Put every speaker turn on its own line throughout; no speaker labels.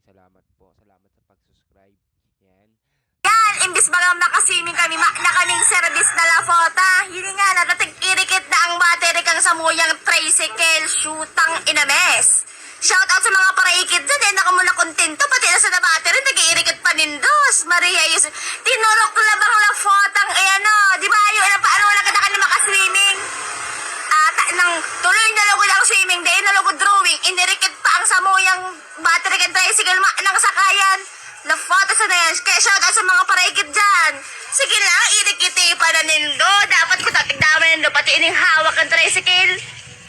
salamat po. Salamat sa pag-subscribe. Yan.
Yan, imbis mga makasining kami, na kaming service na lafota. Hindi nga, natatig irikit na ang battery kang samuyang tricycle, shootang inames. Shout out sa mga paraikit dyan, eh, nakamula kontento, pati na sa na battery, nag-iirikit pa nindos. Maria, tinurok ko labang lafotang, eh ano, di ba yung paano wala ka na makaswimming? Nang tuloy na lugod ang swimming, dahil na lugod drawing, inirikit pa ang samuyang battery kang tricycle, ng sakayan. Love photo sa na yan. Kaya shoutout sa mga paraikit dyan. Sige lang, irikiti pa na nindo. Dapat ko tatigdama nindo. Pati ining hawak ang tricycle.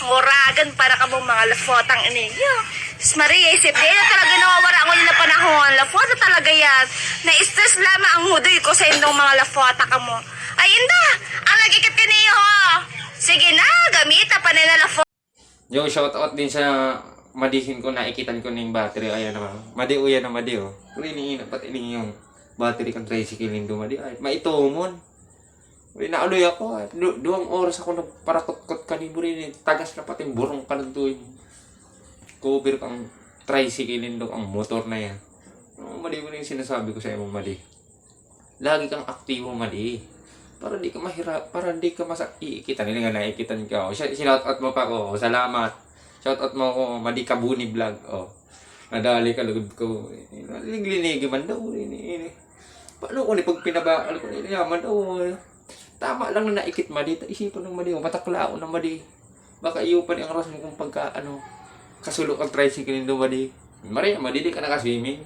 Muragan para ka mong mga love photang ininyo. Sus Maria, isip din na talaga nawawara ko na panahon. Love photo talaga yan. Na-stress lamang ang hudoy ko sa indong mga love photo ka mo. Ayun na, ang nagikit ka niyo ho. Sige na, gamita pa na love photo.
Yo, shoutout din sa madihin ko, naikitan ko na yung battery. Ayan naman. Madi uyan na madi oh. Kung iniinap at ini yung battery kang tricycle yung dumadi. Ay, maitumon. Uy, nauloy ako. Duwang oras ako nagparakot-kot kanimo rin. Tagas na pati burong ka ng tuwing. Cover kang tricycle yung ang motor na yan. Madi mo rin yung sinasabi ko sa iyo, madi. Lagi kang aktibo, madi. Para di ka mahirap, para di ka iikitan. Hindi nga naikitan ka. Sinoutout mo pa ko. Salamat. Shoutout mo ako, Madi Kabuni Vlog. Oh. Nadali ka lugod ko. Linigi man daw. Paano ko ni pag pinabakal ko ni yaman daw. Tama lang na naikit Madi. Isipan ng Madi. Mataklao ng Madi. Baka iyo pa ang oras mo kung pagka kasulok ang tricycle nindo Madi. Maria, Madi di ka nakaswimming.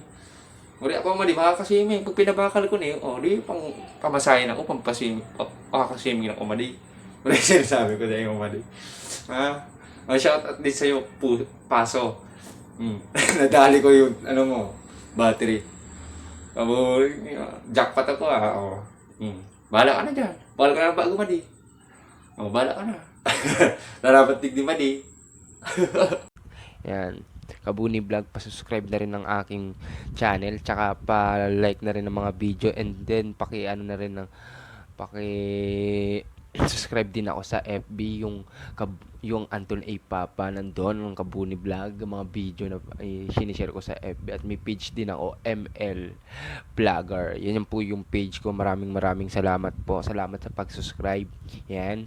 Maria ako Madi, baka kaswimming. Pag pinabakal ko ni, di pang pamasahin ako, pampaswimming. Pakakaswimming ako Madi. Maria, sinasabi ko sa iyo Madi. Ha? Shoutout din sa'yo, Paso. Nadali ko yung, battery. Jackpot ako Oh. Bahala ka na dyan. Bahala ka na bago, Madi. Bahala ka na. Narapat tigdi, Madi.
Yan. Kabuni Vlog, pa-subscribe na rin ng aking channel. Tsaka pa-like na rin ng mga video. And then, na rin ng subscribe din ako sa FB yung Anton A. Papa nandun ng Kabuni Vlog, mga video na sinishare ko sa FB, at may page din ako, ML Vlogger. Yan po yung page ko. Maraming salamat po. Salamat sa pag-subscribe. Yan.